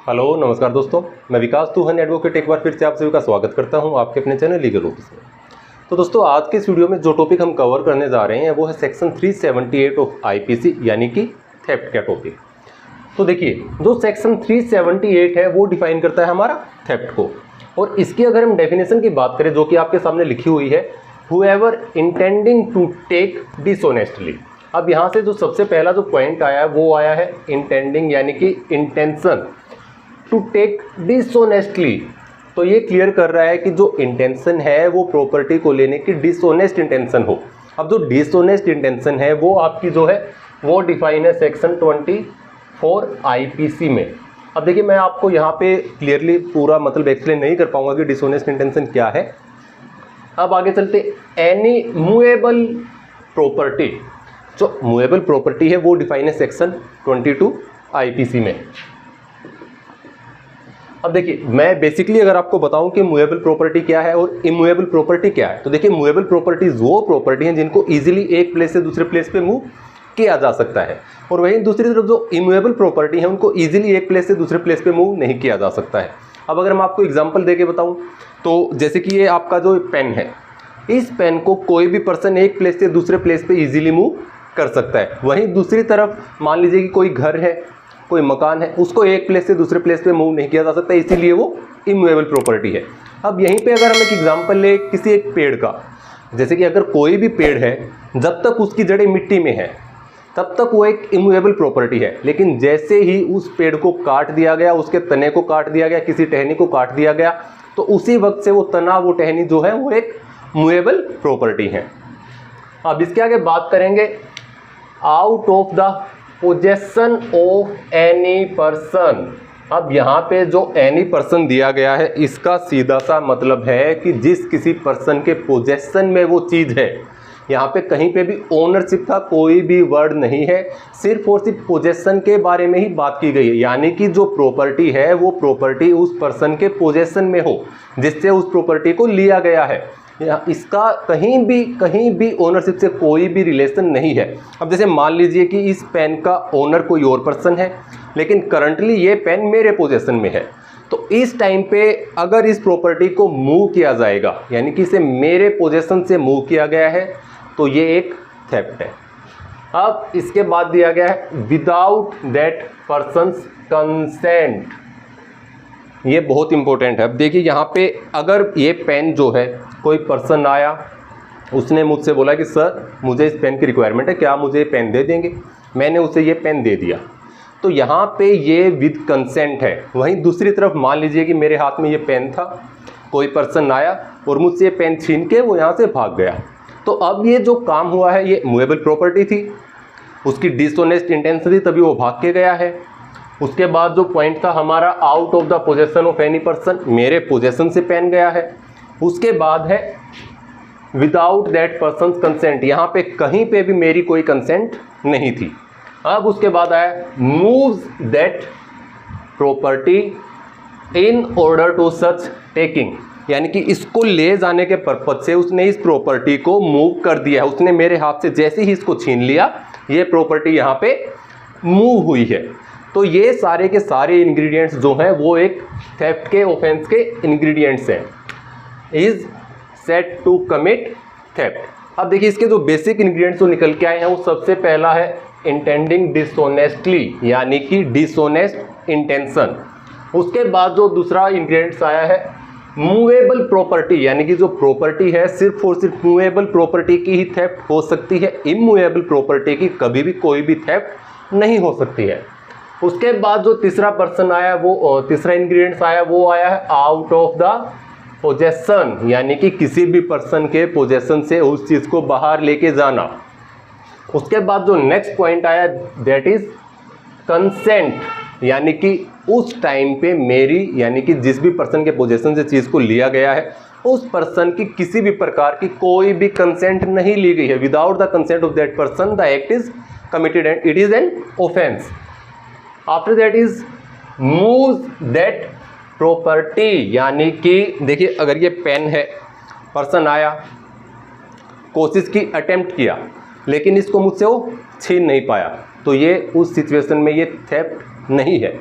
Hello नमस्कार दोस्तों, मैं विकास तुहन एडवोकेट एक बार फिर से आप सभी का स्वागत करता हूं आपके अपने चैनल लीगल रूट्स में। तो दोस्तों, आज के इस वीडियो में जो टॉपिक हम कवर करने जा रहे हैं वो है सेक्शन 378 ऑफ आईपीसी यानी कि थेफ्ट का टॉपिक। तो देखिए, जो सेक्शन 378 है वो डिफाइन करता है हमारा थेफ्ट को, और इसकी अगर हम डेफिनेशन की बात करें जो कि आपके सामने लिखी हुई है, however intending to take dishonestly. अब यहाँ से जो सबसे पहला जो पॉइंट आया है वो आया है इंटेंडिंग यानी कि इंटेंशन टू टेक डिसऑनेस्टली। तो ये क्लियर कर रहा है कि जो इंटेंशन है वो प्रॉपर्टी को लेने की डिसऑनेस्ट इंटेंशन हो। अब जो डिसऑनेस्ट इंटेंशन है वो आपकी जो है वो डिफाइन है सेक्शन 24 आईपीसी में। अब देखिए, मैं आपको यहाँ पे क्लियरली पूरा मतलब एक्सप्लेन नहीं कर पाऊंगा कि डिसऑनेस्ट इंटेंशन क्या है। अब आगे चलते, एनी मूवेबल प्रॉपर्टी। जो मूवेबल प्रॉपर्टी है वो डिफाइन है सेक्शन 22 आईपीसी में। अब देखिए, मैं बेसिकली अगर आपको बताऊं कि मूवेबल प्रॉपर्टी क्या है और इमूवेबल प्रॉपर्टी क्या है, तो देखिए, मूवेबल प्रॉपर्टीज वो प्रॉपर्टी हैं जिनको इजीली एक प्लेस से दूसरे प्लेस पे मूव किया जा सकता है, और वहीं दूसरी तरफ जो इमूवेबल प्रॉपर्टी है उनको इजीली एक प्लेस से दूसरे प्लेस पे मूव नहीं किया जा सकता है। अब अगर मैं आपको एग्जांपल देके बताऊं तो जैसे कि ये आपका जो पेन है, इस पेन को कोई भी पर्सन एक प्लेस से दूसरे प्लेस पे इजीली मूव कर सकता है। वहीं दूसरी तरफ मान लीजिए कि कोई घर है, कोई मकान है, उसको एक प्लेस से दूसरे प्लेस पे मूव नहीं किया जा सकता, इसीलिए वो इमूवेबल प्रॉपर्टी है। अब यहीं पे अगर हम एक एग्जांपल ले किसी एक पेड़ का, जैसे कि अगर कोई भी पेड़ है, जब तक उसकी जड़ें मिट्टी में है तब तक वो एक इमूवेबल प्रॉपर्टी है, लेकिन जैसे ही उस पेड़ को काट दिया गया, उसके तने को काट दिया गया, किसी टहनी को काट दिया गया, तो उसी वक्त से वो तना, वो टहनी जो है वो एक मूवेबल प्रॉपर्टी है। अब इसके आगे बात करेंगे out of the possession of any person. अब यहाँ पे जो एनी पर्सन दिया गया है, इसका सीधा सा मतलब है कि जिस किसी पर्सन के पोजेशन में वो चीज़ है। यहाँ पे कहीं पे भी ओनरशिप का कोई भी वर्ड नहीं है, सिर्फ और सिर्फ पोजेशन के बारे में ही बात की गई है। यानी कि जो प्रॉपर्टी है वो प्रॉपर्टी उस पर्सन के पोजेशन में हो जिससे उस प्रॉपर्टी को लिया गया है। इसका कहीं भी ओनरशिप से कोई भी रिलेशन नहीं है। अब जैसे मान लीजिए कि इस पेन का ओनर कोई और पर्सन है, लेकिन करंटली ये पेन मेरे पोजीशन में है, तो इस टाइम पे अगर इस प्रॉपर्टी को मूव किया जाएगा, यानी कि इसे मेरे पोजीशन से मूव किया गया है, तो ये एक थेफ्ट है। अब इसके बाद दिया गया है विदाउट दैट पर्सन्स कंसेंट। ये बहुत इंपॉर्टेंट है। अब देखिए, यहाँ पे अगर ये पेन जो है, कोई पर्सन आया, उसने मुझसे बोला कि सर मुझे इस पेन की रिक्वायरमेंट है, क्या मुझे पेन दे देंगे? मैंने उसे ये पेन दे दिया, तो यहाँ पे ये विद कंसेंट है। वहीं दूसरी तरफ मान लीजिए कि मेरे हाथ में ये पेन था, कोई पर्सन आया और मुझसे ये पेन छीन के वो यहाँ से भाग गया, तो अब ये जो काम हुआ है ये मूवेबल प्रॉपर्टी थी, उसकी डिसऑनेस्ट इंटेंशन थी, तभी वो भाग के गया है। उसके बाद जो पॉइंट था हमारा out of the possession of any person, मेरे पोजेशन से पेन गया है। उसके बाद है विदाउट दैट पर्सन कंसेंट, यहाँ पे कहीं पे भी मेरी कोई कंसेंट नहीं थी। अब उसके बाद आया moves that property in order to such taking, यानी कि इसको ले जाने के पर्पज से उसने इस प्रॉपर्टी को मूव कर दिया है। उसने मेरे हाथ से जैसे ही इसको छीन लिया, ये प्रॉपर्टी यहाँ पे मूव हुई है। तो ये सारे के सारे इंग्रेडिएंट्स जो हैं वो एक थेफ्ट के ऑफेंस के इंग्रेडिएंट्स हैं। Is set to commit theft. अब देखिए, इसके जो बेसिक इंग्रेडिएंट्स जो निकल के आए हैं, वो सबसे पहला है इंटेंडिंग डिसऑनेस्टली, यानी कि डिसऑनेस्ट इंटेंशन। उसके बाद जो दूसरा इंग्रेडिएंट्स आया है मूवेबल प्रॉपर्टी, यानी कि जो प्रॉपर्टी है सिर्फ और सिर्फ मूवेबल प्रॉपर्टी की ही थेफ्ट हो सकती है, इमूवेबल प्रॉपर्टी की कभी भी कोई भी थेफ्ट नहीं हो सकती है। उसके बाद जो तीसरा पर्सन आया, वो तीसरा इंग्रेडिएंट्स आया, वो आया है आउट ऑफ द पोजेशन, यानी कि किसी भी पर्सन के पोजेशन से उस चीज़ को बाहर लेके जाना। उसके बाद जो नेक्स्ट पॉइंट आया दैट इज कंसेंट, यानी कि उस टाइम पे मेरी, यानी कि जिस भी पर्सन के पोजेशन से चीज़ को लिया गया है, उस पर्सन की किसी भी प्रकार की कोई भी कंसेंट नहीं ली गई है। Without the consent of that person the act is committed and it is an offence. After that is moves that property, यानी कि देखिए, अगर ये पेन है, पर्सन आया, कोशिश की, अटेम्प्ट किया, लेकिन इसको मुझसे वो छीन नहीं पाया, तो ये उस सिचुएशन में ये थेफ्ट नहीं है।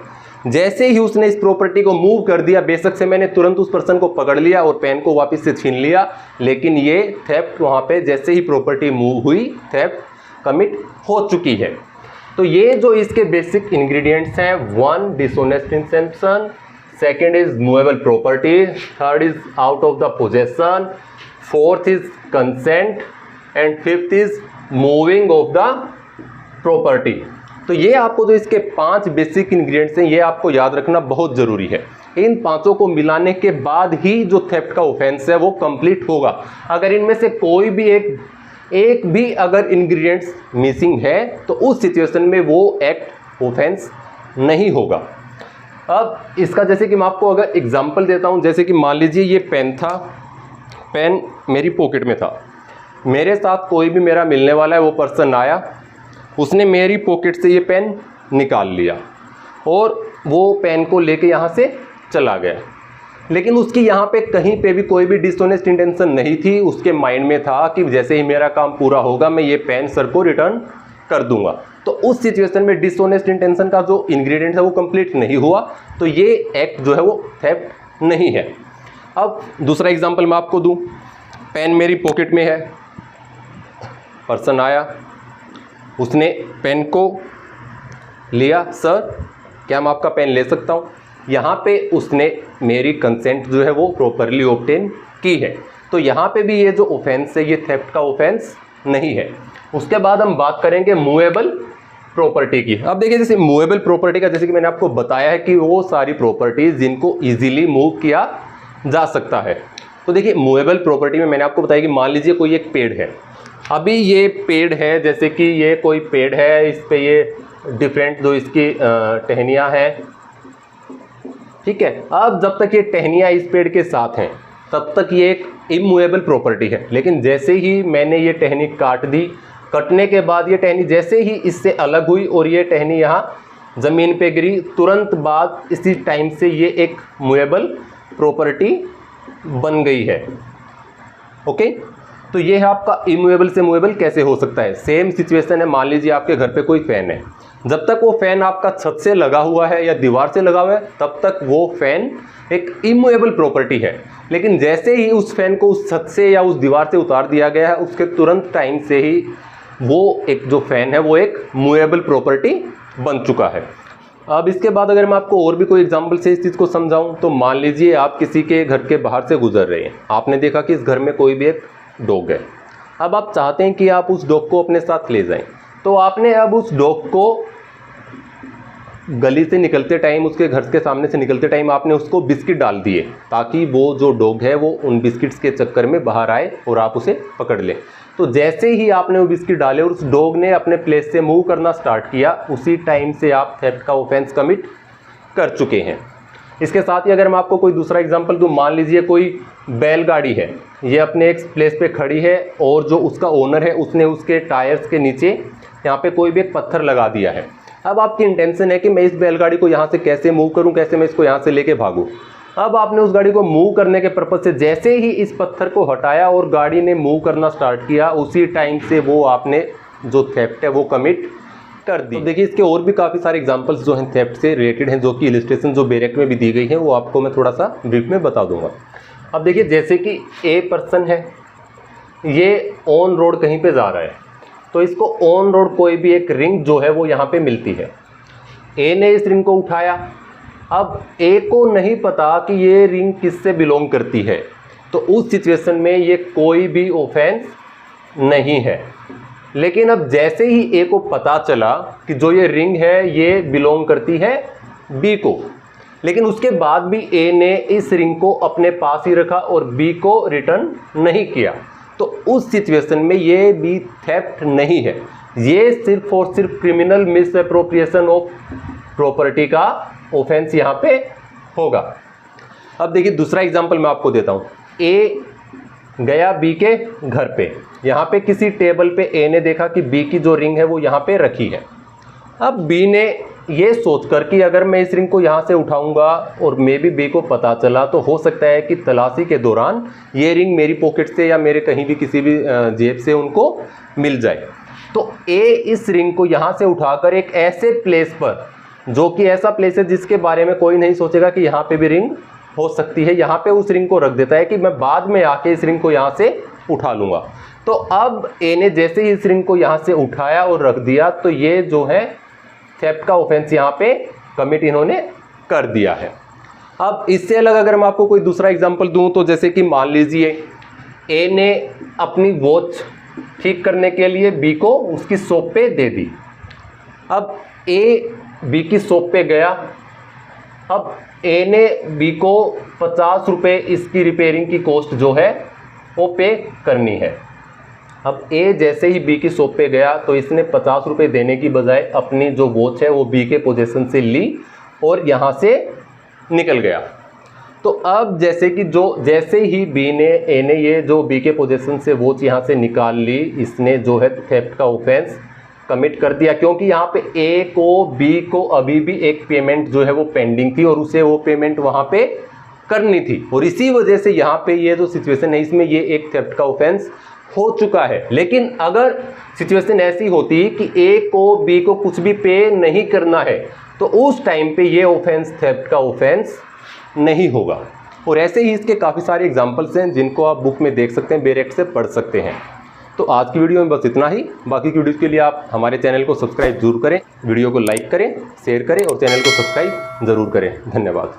जैसे ही उसने इस प्रॉपर्टी को मूव कर दिया, बेशक से मैंने तुरंत उस पर्सन को पकड़ लिया और पेन को वापस से छीन लिया, लेकिन ये थेफ्ट वहाँ पे जैसे ही प्रॉपर्टी मूव हुई, थेफ्ट कमिट हो चुकी है। तो ये जो इसके बेसिक इंग्रेडिएंट्स हैं, 1 dishonest intention, second is movable property, third is out of the possession, fourth is consent and fifth is moving of the property. तो ये आपको जो इसके 5 बेसिक इंग्रेडिएंट्स हैं, ये आपको याद रखना बहुत ज़रूरी है। इन पांचों को मिलाने के बाद ही जो थेफ्ट का ऑफेंस है वो कंप्लीट होगा। अगर इनमें से कोई भी एक भी अगर इंग्रेडिएंट्स मिसिंग है तो उस सिचुएशन में वो एक्ट ऑफेंस नहीं होगा। अब इसका जैसे कि मैं आपको अगर एग्जांपल देता हूं, जैसे कि मान लीजिए ये पेन था, पेन मेरी पॉकेट में था, मेरे साथ कोई भी मेरा मिलने वाला है वो पर्सन आया, उसने मेरी पॉकेट से ये पेन निकाल लिया और वो पेन को लेके यहाँ से चला गया, लेकिन उसकी यहाँ पे कहीं पे भी कोई भी डिसऑनेस्ट इंटेंशन नहीं थी। उसके माइंड में था कि जैसे ही मेरा काम पूरा होगा मैं ये पेन सर को रिटर्न कर दूंगा। तो उस सिचुएशन में डिसऑनेस्ट इंटेंशन का जो इंग्रेडिएंट है वो कंप्लीट नहीं हुआ, तो ये एक्ट जो है वो थेफ्ट नहीं है। अब दूसरा एग्जांपल मैं आपको दूं, पेन मेरी पॉकेट में है, पर्सन आया, उसने पेन को लिया, सर क्या मैं आपका पेन ले सकता हूँ। यहाँ पे उसने मेरी कंसेंट जो है वो प्रॉपरली ऑब्टेन की है, तो यहाँ पे भी ये जो ऑफेंस है ये थेफ्ट का ऑफेंस नहीं है। उसके बाद हम बात करेंगे मूवेबल प्रॉपर्टी की। अब देखिए जैसे मूवेबल प्रॉपर्टी का, जैसे कि मैंने आपको बताया है कि वो सारी प्रॉपर्टीज जिनको इजीली मूव किया जा सकता है। तो देखिए मूवेबल प्रॉपर्टी में मैंने आपको बताया कि मान लीजिए कोई एक पेड़ है, अभी ये पेड़ है, जैसे कि ये कोई पेड़ है, इस पे ये डिफरेंट जो इसकी टहनियाँ हैं, ठीक है। अब जब तक ये टहनियाँ इस पेड़ के साथ हैं तब तक ये एक इमूवेबल प्रॉपर्टी है, लेकिन जैसे ही मैंने ये टहनी काट दी, कटने के बाद ये टहनी जैसे ही इससे अलग हुई और ये टहनी यहाँ ज़मीन पे गिरी, तुरंत बाद इसी टाइम से ये एक मूवेबल प्रॉपर्टी बन गई है। ओके, तो ये है आपका इमूवेबल से मूवेबल कैसे हो सकता है। सेम सिचुएशन है, मान लीजिए आपके घर पे कोई फ़ैन है, जब तक वो फ़ैन आपका छत से लगा हुआ है या दीवार से लगा हुआ है तब तक वो फ़ैन एक इमूवेबल प्रॉपर्टी है, लेकिन जैसे ही उस फ़ैन को उस छत से या उस दीवार से उतार दिया गया है उसके तुरंत टाइम से ही वो एक जो फ़ैन है वो एक मूवेबल प्रॉपर्टी बन चुका है। अब इसके बाद अगर मैं आपको और भी कोई एग्जांपल से इस चीज़ को समझाऊं, तो मान लीजिए आप किसी के घर के बाहर से गुजर रहे हैं, आपने देखा कि इस घर में कोई भी एक डॉग है। अब आप चाहते हैं कि आप उस डॉग को अपने साथ ले जाएं, तो आपने अब उस डॉग को गली से निकलते टाइम, उसके घर के सामने से निकलते टाइम आपने उसको बिस्किट डाल दिए ताकि वो जो डॉग है वो उन बिस्किट्स के चक्कर में बाहर आए और आप उसे पकड़ लें। तो जैसे ही आपने वो बिस्किट डाले और उस डॉग ने अपने प्लेस से मूव करना स्टार्ट किया, उसी टाइम से आप थेफ्ट का ऑफेंस कमिट कर चुके हैं। इसके साथ ही अगर मैं आपको कोई दूसरा एग्जांपल दूं, मान लीजिए कोई बैलगाड़ी है, ये अपने एक प्लेस पे खड़ी है और जो उसका ओनर है उसने उसके टायर्स के नीचे यहाँ पे कोई भी एक पत्थर लगा दिया है। अब आपकी इंटेंशन है कि मैं इस बैलगाड़ी को यहाँ से कैसे मूव करूँ, कैसे मैं इसको यहाँ से लेके भागूँ। अब आपने उस गाड़ी को मूव करने के पर्पज से जैसे ही इस पत्थर को हटाया और गाड़ी ने मूव करना स्टार्ट किया, उसी टाइम से वो आपने जो थेफ्ट है वो कमिट कर दी। तो देखिए इसके और भी काफ़ी सारे एग्जांपल्स जो हैं थेफ्ट से रिलेटेड हैं, जो कि इलिस्ट्रेशन जो बेरेक में भी दी गई है वो आपको मैं थोड़ा सा ब्रीफ में बता दूंगा। अब देखिए जैसे कि ए पर्सन है, ये ऑन रोड कहीं पे जा रहा है, तो इसको ऑन रोड कोई भी एक रिंग जो है वो यहाँ पे मिलती है। ए ने इस रिंग को उठाया, अब ए को नहीं पता कि ये रिंग किससे बिलोंग करती है, तो उस सिचुएशन में ये कोई भी ऑफेंस नहीं है। लेकिन अब जैसे ही ए को पता चला कि जो ये रिंग है ये बिलोंग करती है बी को, लेकिन उसके बाद भी ए ने इस रिंग को अपने पास ही रखा और बी को रिटर्न नहीं किया, तो उस सिचुएशन में ये भी थेफ्ट नहीं है, ये सिर्फ और सिर्फ क्रिमिनल मिसअप्रोप्रिएशन ऑफ प्रॉपर्टी का ऑफेंस यहाँ पे होगा। अब देखिए दूसरा एग्जांपल मैं आपको देता हूँ। ए गया बी के घर पे, यहाँ पे किसी टेबल पे ए ने देखा कि बी की जो रिंग है वो यहाँ पे रखी है। अब बी ने ये सोचकर कि अगर मैं इस रिंग को यहाँ से उठाऊंगा और मे बी बी को पता चला तो हो सकता है कि तलाशी के दौरान ये रिंग मेरी पॉकेट से या मेरे कहीं भी किसी भी जेब से उनको मिल जाए। तो ए इस रिंग को यहाँ से उठाकर एक ऐसे प्लेस पर जो कि ऐसा प्लेस है जिसके बारे में कोई नहीं सोचेगा कि यहाँ पे भी रिंग हो सकती है, यहाँ पे उस रिंग को रख देता है कि मैं बाद में आके इस रिंग को यहाँ से उठा लूँगा। तो अब ए ने जैसे ही इस रिंग को यहाँ से उठाया और रख दिया तो ये जो है थेफ्ट का ऑफेंस यहाँ पे कमिट इन्होंने कर दिया है। अब इससे अलग अगर मैं आपको कोई दूसरा एग्जांपल दूं तो जैसे कि मान लीजिए ए ने अपनी वॉच ठीक करने के लिए बी को उसकी शॉप पे दे दी। अब ए बी की शॉप पे गया, अब ए ने बी को 50 रुपये इसकी रिपेयरिंग की कॉस्ट जो है वो पे करनी है। अब ए जैसे ही बी की शॉप पे गया तो इसने 50 रुपये देने की बजाय अपनी जो वॉच है वो बी के पोजीशन से ली और यहाँ से निकल गया। तो अब जैसे ही बी ने ए ने ये जो बी के पोजीशन से वॉच यहाँ से निकाल ली, इसने जो है थेफ्ट का ऑफेंस कमिट कर दिया, क्योंकि यहाँ पे ए को बी को अभी भी एक पेमेंट जो है वो पेंडिंग थी और उसे वो पेमेंट वहाँ पे करनी थी, और इसी वजह से यहाँ पे ये जो सिचुएशन है इसमें ये एक थेफ्ट का ऑफेंस हो चुका है। लेकिन अगर सिचुएशन ऐसी होती कि ए को बी को कुछ भी पे नहीं करना है तो उस टाइम पे ये ऑफेंस थेफ्ट का ऑफेंस नहीं होगा। और ऐसे ही इसके काफ़ी सारे एग्जांपल्स हैं जिनको आप बुक में देख सकते हैं, डायरेक्ट से पढ़ सकते हैं। तो आज की वीडियो में बस इतना ही। बाकी की वीडियोज़ के लिए आप हमारे चैनल को सब्सक्राइब जरूर करें, वीडियो को लाइक करें, शेयर करें और चैनल को सब्सक्राइब जरूर करें। धन्यवाद।